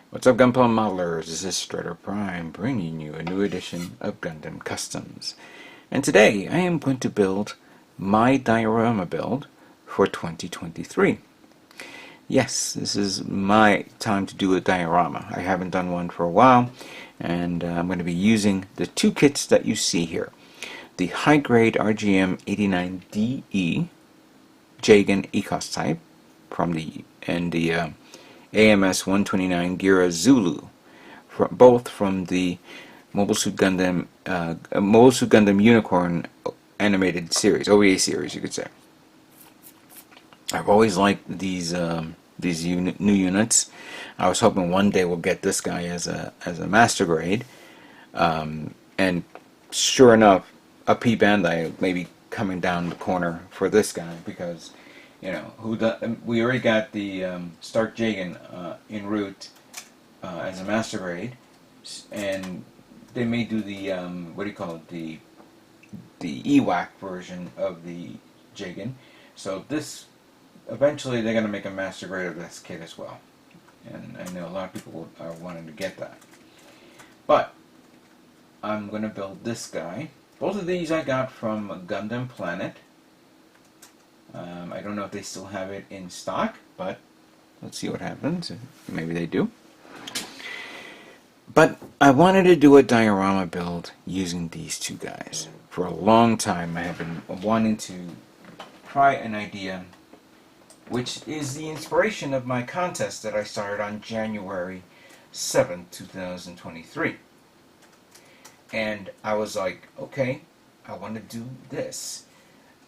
What's up, Gunpla modelers? This is Strider Prime bringing you a new edition of Gundam Customs. And today I am going to build my diorama build for 2023. Yes, this is my time to do a diorama. I haven't done one for a while, and I'm going to be using the two kits that you see here. The high-grade RGM 89DE Jegan Ecoas type from the AMS 129 Geara Zulu, both from the Mobile Suit Gundam Unicorn animated series, OVA series, you could say. I've always liked these new units. I was hoping one day we'll get this guy as a master grade, and sure enough, a P Bandai may be coming down the corner for this guy because, you know, we already got the Stark Jegan en route as a master grade, and they may do the what do you call it, the EWAC version of the Jegan. So this eventually they're going to make a master grade of this kit as well, and I know a lot of people are wanting to get that. But I'm going to build this guy. Both of these I got from Gundam Planet. I don't know if they still have it in stock, but let's see what happens. Maybe they do. But I wanted to do a diorama build using these two guys. For a long time I have been wanting to try an idea, which is the inspiration of my contest that I started on January 7th, 2023. And I was like, okay, I want to do this.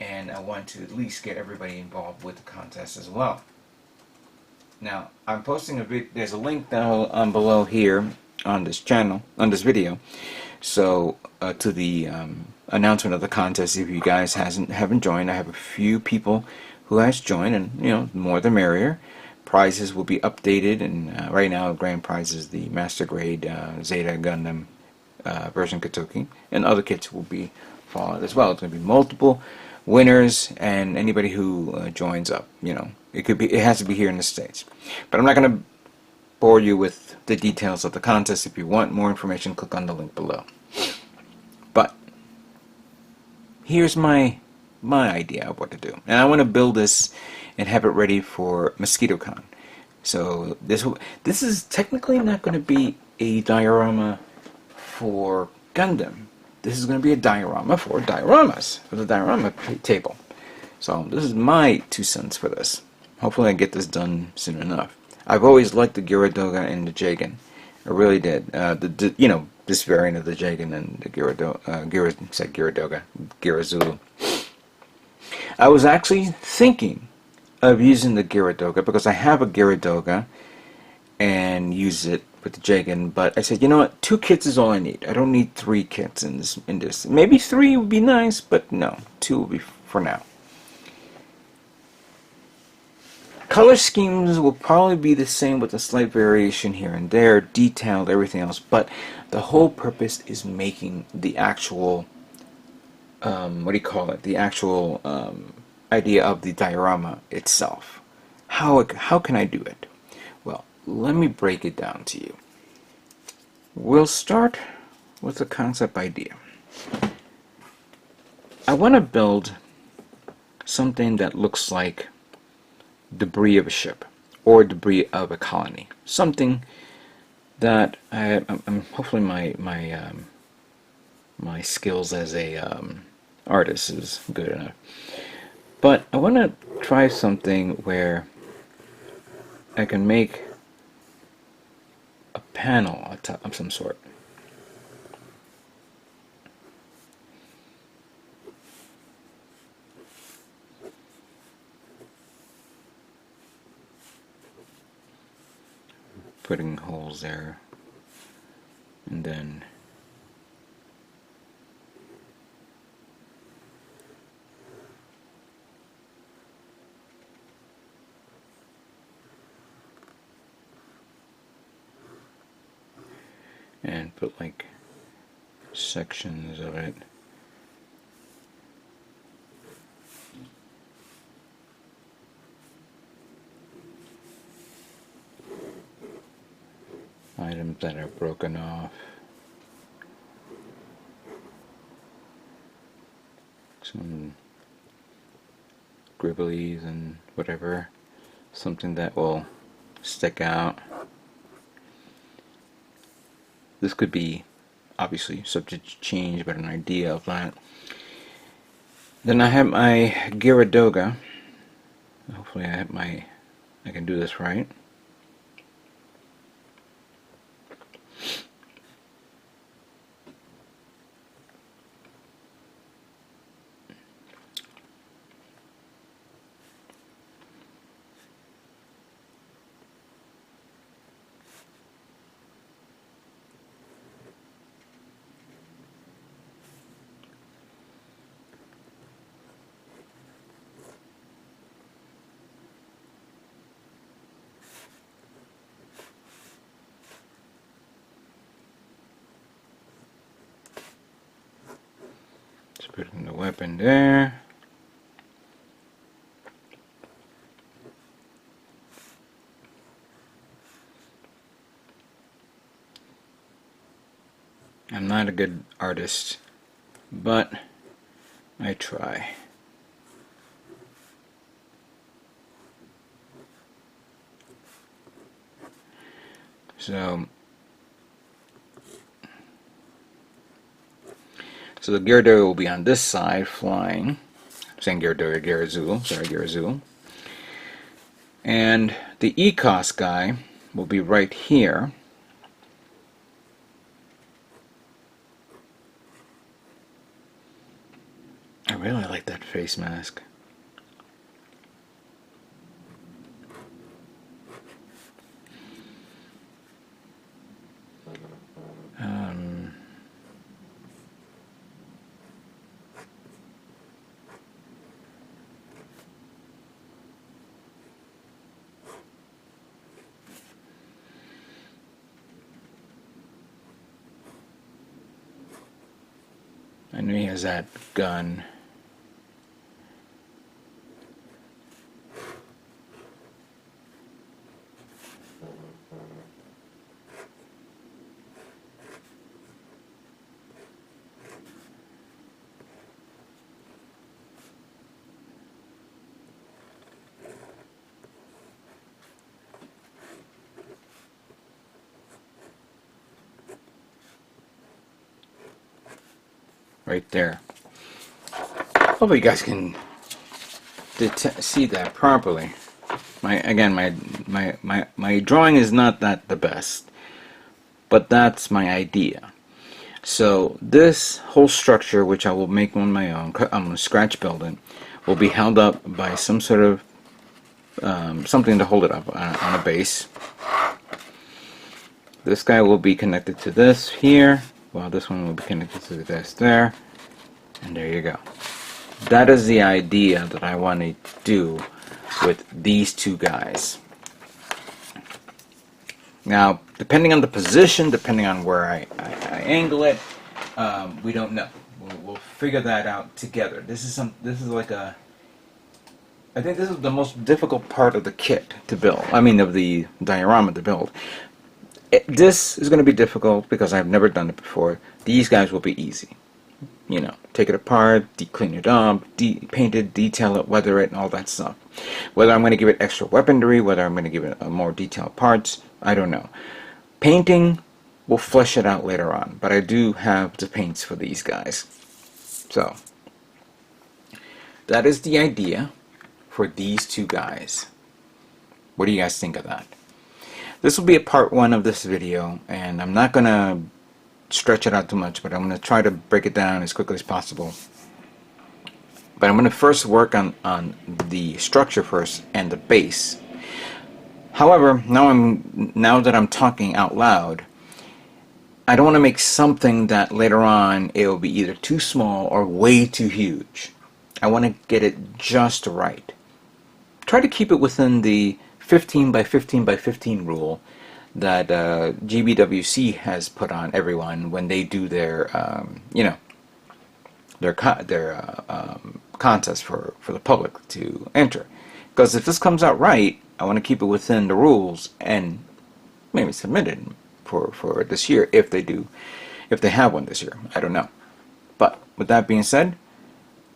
And I want to at least get everybody involved with the contest as well. Now, I'm posting a there's a link down below here on this channel, on this video, so to the announcement of the contest. If you guys haven't joined, I have a few people who has joined, and you know, more the merrier. Prizes will be updated, and right now, grand prize is the Master Grade Zeta Gundam version Katoki, and other kits will be followed as well. It's going to be multiple winners, and anybody who joins up, you know, it has to be here in the States. But I'm not going to bore you with the details of the contest. If you want more information, click on the link below. But here's my idea of what to do, and I want to build this and have it ready for Mosquitocon. So this is technically not going to be a diorama for Gundam. This is going to be a diorama for dioramas, for the diorama table. So this is my 2 cents for this. Hopefully I get this done soon enough. I've always liked the Geara Doga and the Jegan. I really did. You know, this variant of the Jegan and the Geara Zulu. I was actually thinking of using the Geara Doga because I have a Geara Doga and use it with the Jegan, but I said, you know what, 2 kits is all I need. I don't need 3 kits in this. Maybe 3 would be nice, but no, 2 will be for now. Color schemes will probably be the same with a slight variation here and there, detailed, everything else, but the whole purpose is making the actual, what do you call it, the actual idea of the diorama itself. How can I do it? Well, let me break it down to you. We'll start with the concept idea. I want to build something that looks like debris of a ship or debris of a colony. Something that I'm hopefully my skills as a artist is good enough. But I want to try something where I can make a panel of some sort. Putting holes there, and then put like sections of it. items that are broken off. Some gribblies and whatever. Something that will stick out. This could be obviously subject to change, but an idea of that. Then I have my Geara Zulu. Hopefully I can do this right. Just putting the weapon there. I'm not a good artist, but I try. So the Geara Zulu will be on this side, flying. I'm saying Geara Zulu, sorry, Geara Zulu. And the Ecoas guy will be right here. I really like that face mask. I know he has that gun. Right there. Hopefully you guys can see that properly. My drawing is not that the best, but that's my idea. So this whole structure, which I will make on my own, I'm going to scratch build it, will be held up by some sort of something to hold it up on a base. This guy will be connected to this here, while this one will be connected to this there, and there you go. That is the idea that I want to do with these two guys. Now, depending on the position, depending on where I angle it, we don't know. We'll figure that out together. This is like a. I think this is the most difficult part of the kit to build. I mean, of the diorama to build. This is going to be difficult because I've never done it before. These guys will be easy. You know, take it apart, clean it up, paint it, detail it, weather it, and all that stuff. Whether I'm going to give it extra weaponry, whether I'm going to give it more detailed parts, I don't know. Painting, we'll flesh it out later on, but I do have the paints for these guys. So, that is the idea for these two guys. What do you guys think of that? This will be a part 1 of this video, and I'm not going to stretch it out too much, but I'm going to try to break it down as quickly as possible. But I'm going to first work on the structure first and the base. However, now that I'm talking out loud, I don't want to make something that later on it will be either too small or way too huge. I want to get it just right. Try to keep it within the 15 by 15 by 15 rule that GBWC has put on everyone when they do their contest for the public to enter. Because if this comes out right, I want to keep it within the rules and maybe submit it and for this year, if they have one this year. I don't know. But with that being said,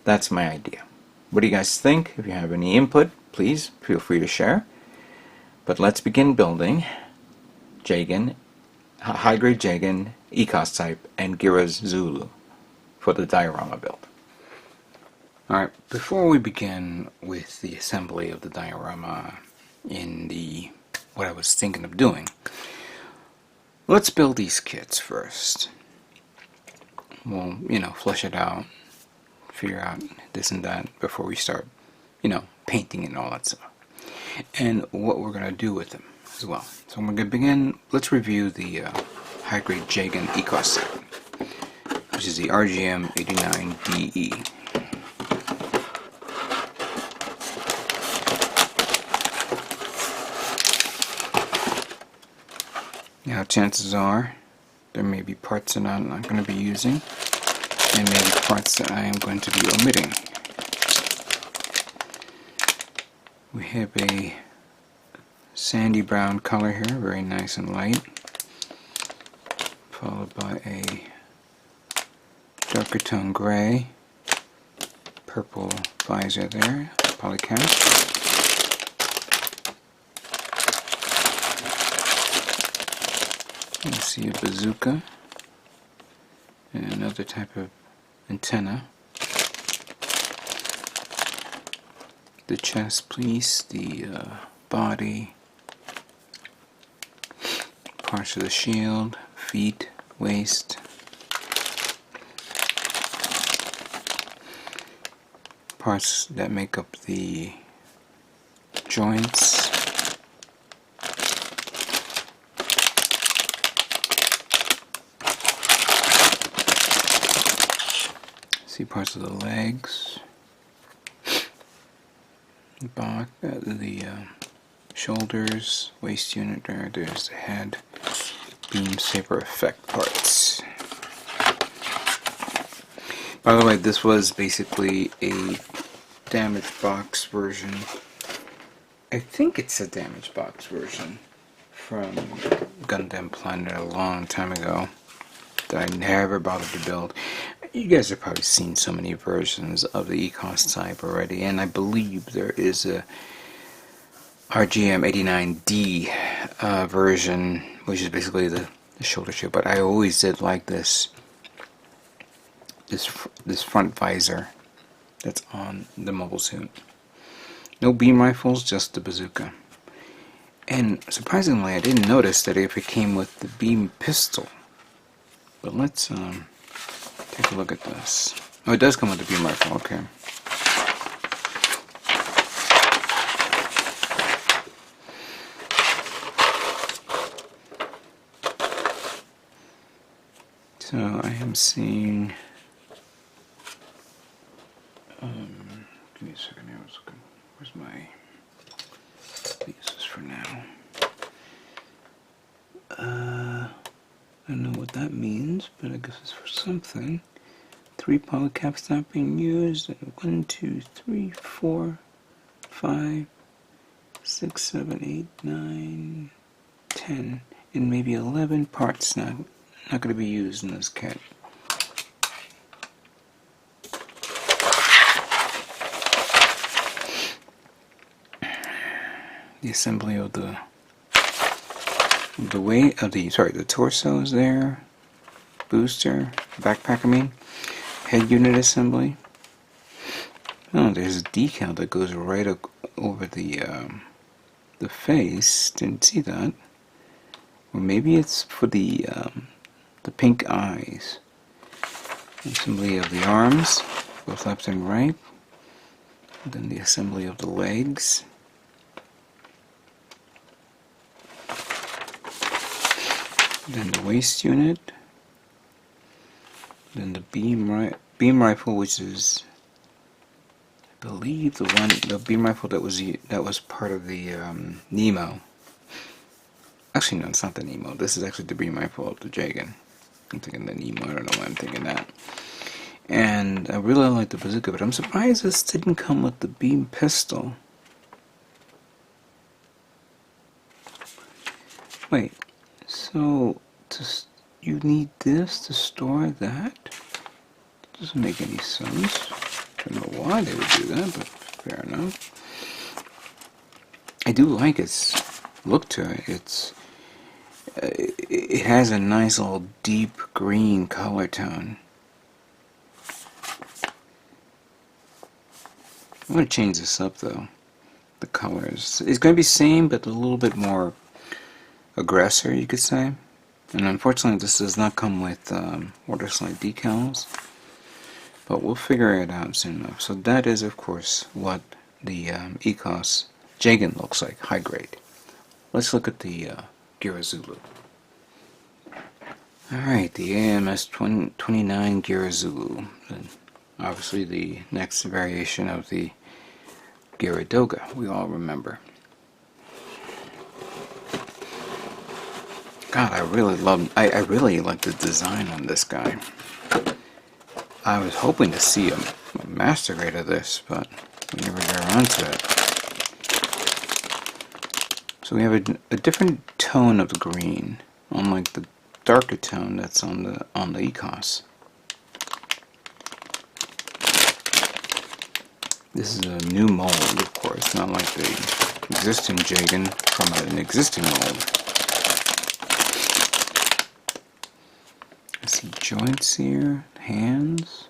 that's my idea. What do you guys think? If you have any input, please feel free to share. But let's begin building Jegan, high-grade Jegan Ecoas type, and Geara Zulu for the diorama build. Alright, before we begin with the assembly of the diorama in what I was thinking of doing, let's build these kits first. We'll, flesh it out, figure out this and that before we start, painting and all that stuff. And what we're going to do with them as well. So we're going to begin, let's review the high-grade Jegan Ecoas set, which is the RGM 89DE. Now chances are there may be parts that I'm not going to be using, and maybe parts that I am going to be omitting. We have a sandy brown color here, very nice and light, followed by a darker tone gray, purple visor there, polycap. You see a bazooka and another type of antenna. The chest piece, the body, parts of the shield, feet, waist, parts that make up the joints, see parts of the legs, back, the shoulders, waist unit there, there's the head, beam saber effect parts. By the way, this was basically a damaged box version. I think it's a damaged box version from Gundam Planet a long time ago that I never bothered to build. You guys have probably seen so many versions of the Ecoas type already, and I believe there is a RGM 89D version, which is basically the shoulder shield. But I always did like this front visor that's on the mobile suit. No beam rifles, just the bazooka. And surprisingly, I didn't notice that if it came with the beam pistol. But let's take a look at this. Oh, it does come with the beam rifle, okay. So I am seeing, give me a second here, I was looking, where's my pieces for now? I don't know what that means, but I guess it's for something. 3 polycaps not being used. 1, 2, 3, 4, 5, 6, 7, 8, 9, 10, and maybe 11 parts not going to be used in this kit. The assembly of the torso is there, booster, backpack head unit assembly. Oh, there's a decal that goes right over the face. Didn't see that. Or maybe it's for the pink eyes. Assembly of the arms, both left and right. And then the assembly of the legs. Then the waist unit, then the beam rifle, which is, I believe, the beam rifle that was part of the Nemo. Actually, no, it's not the Nemo. This is actually the beam rifle of the Jegan. I'm thinking the Nemo. I don't know why I'm thinking that. And I really like the bazooka, but I'm surprised this didn't come with the beam pistol. Wait. So You need this to store that? Doesn't make any sense. Don't know why they would do that, but fair enough. I do like its look to it. It has a nice little deep green color tone. I'm going to change this up though. The colors. It's going to be the same, but a little bit more aggressor, you could say. And unfortunately, this does not come with order slide decals. But we'll figure it out soon enough. So that is, of course, what the Ecoas Jegen looks like, high grade. Let's look at the Geara Zulu. Alright, the AMS 29 Geara Zulu. And obviously the next variation of the Geara Doga, we all remember. God, I really like the design on this guy. I was hoping to see a master grade of this, but we never got around to it. So we have a different tone of green, unlike the darker tone that's on the Ecoas. This is a new mold, of course, not like the existing Jegen from an existing mold. I see joints here, hands.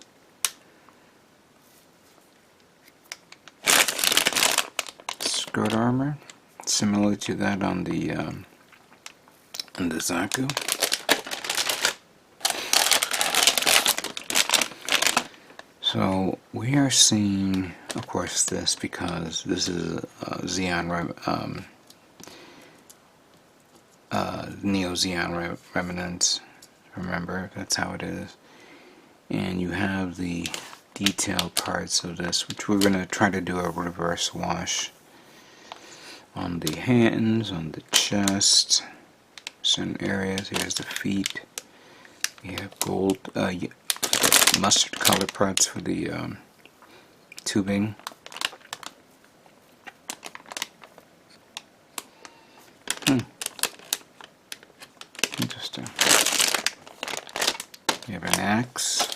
Skirt armor, similar to that on the Zaku. So we are seeing, of course, this because this is Neo-Zeon remnants. Remember, that's how it is. And you have the detailed parts of this, which we're going to try to do a reverse wash on the hands, on the chest, certain areas. Here's the feet. We have gold, mustard color parts for the tubing. Interesting. We have an axe.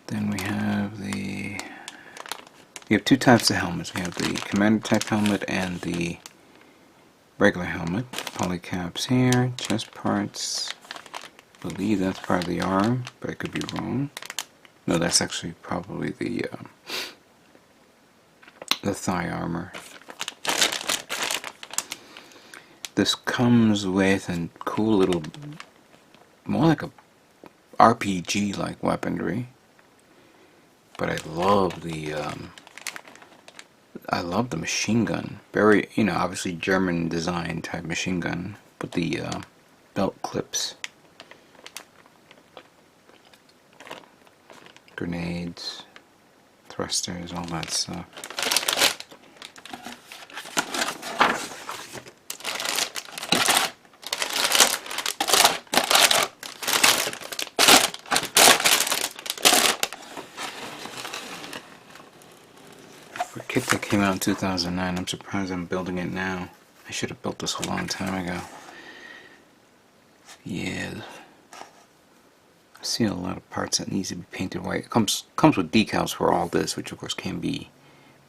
Then we have two types of helmets. We have the commander type helmet and the regular helmet. Polycaps here, chest parts. I believe that's part of the arm, but I could be wrong. No, that's actually probably the thigh armor. This comes with a cool little, more like a RPG-like weaponry. But I love the machine gun. Very, obviously German design type machine gun. But the belt clips, grenades, thrusters, all that stuff. For a kit that came out in 2009, I'm surprised I'm building it now. I should have built this a long time ago. Yeah. I see a lot of parts that needs to be painted white. It comes with decals for all this, which of course can be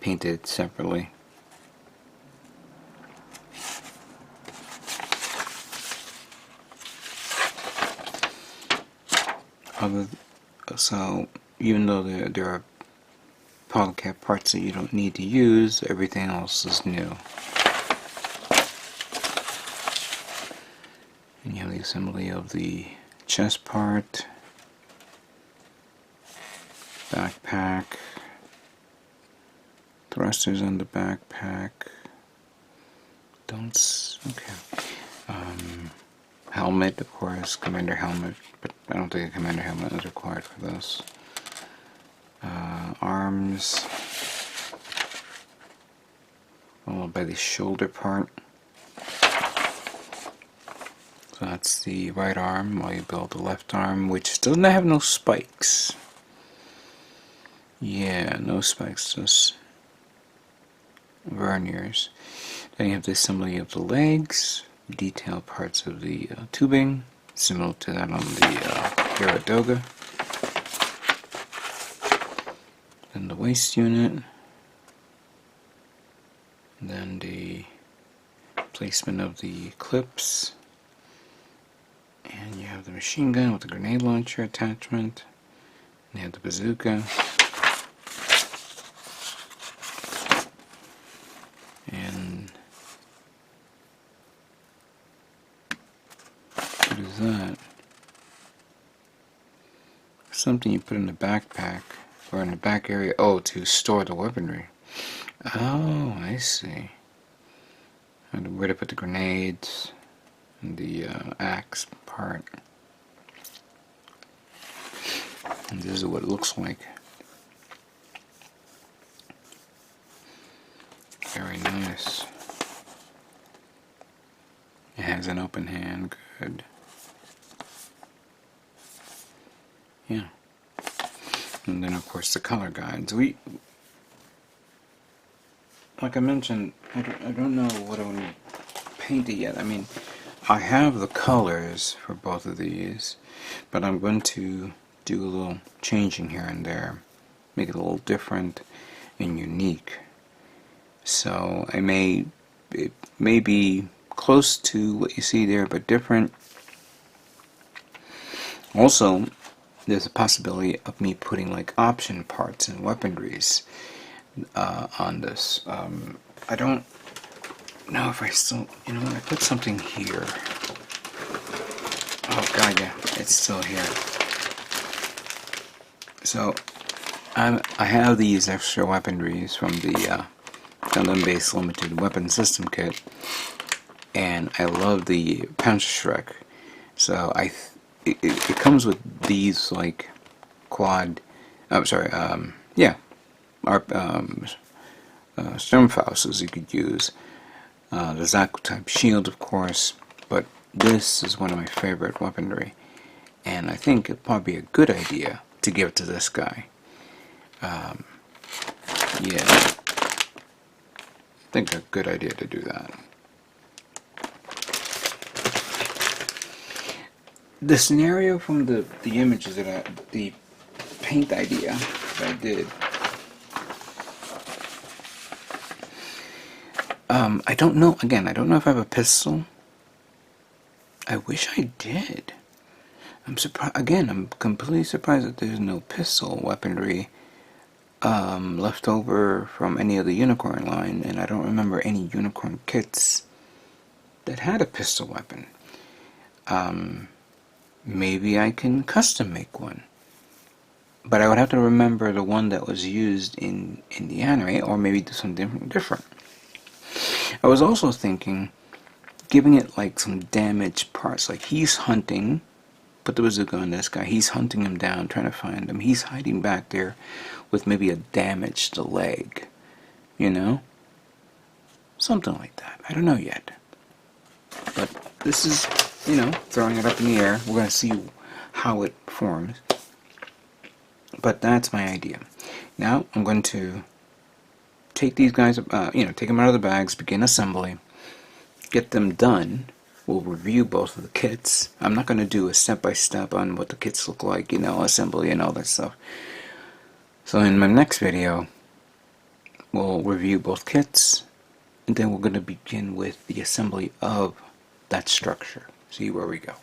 painted separately. So even though there are polycap parts that you don't need to use, everything else is new. And you have the assembly of the chest part, backpack, thrusters on the backpack. Okay. Helmet, of course, commander helmet, but I don't think a commander helmet is required for this. Arms, followed by the shoulder part. So that's the right arm while you build the left arm, which doesn't have no spikes. Yeah, no spikes, just verniers. Then you have the assembly of the legs, detailed parts of the tubing, similar to that on the Geara Zulu. Then the waist unit. Then the placement of the clips. And you have the machine gun with the grenade launcher attachment. And you have the bazooka. And what is that? Something you put in the backpack or in the back area. Oh, to store the weaponry. Oh, I see. And where to put the grenades and the axe part. And this is what it looks like. Very nice. It has an open hand, good. Yeah. And then of course the color guides. Like I mentioned, I don't know what I want to paint it yet. I mean, I have the colors for both of these, but I'm going to do a little changing here and there, make it a little different and unique. So it may be close to what you see there, but different. Also, there's a possibility of me putting like option parts and weaponries on this. I don't know if I still, you know what, I put something here. Oh god, yeah, it's still here. So I have these extra weaponries from the Gundam Base Limited Weapon System Kit, and I love the Punch Shrek. So it comes with these like quad. I'm sorry. Yeah, Sturmfaustes you could use. The Zaku type shield, of course, but this is one of my favorite weaponry, and I think it'd probably be a good idea to give it to this guy. Yeah, I think a good idea to do that. The scenario from the images that the paint idea that I did. I don't know. Again, I don't know if I have a pistol. I wish I did. I'm surprised. Again, I'm completely surprised that there's no pistol weaponry left over from any of the Unicorn line, and I don't remember any Unicorn kits that had a pistol weapon. Maybe I can custom make one, but I would have to remember the one that was used in the anime, or maybe do something different. I was also thinking giving it like some damaged parts, like he's hunting, put the bazooka on this guy, he's hunting him down, trying to find him, he's hiding back there with maybe a damaged leg, you know? Something like that. I don't know yet. But this is, you know, throwing it up in the air. We're going to see how it forms. But that's my idea. Now I'm going to take these guys, take them out of the bags, begin assembly, get them done. We'll review both of the kits. I'm not going to do a step-by-step on what the kits look like, assembly and all that stuff. So in my next video, we'll review both kits, and then we're going to begin with the assembly of that structure. See where we go.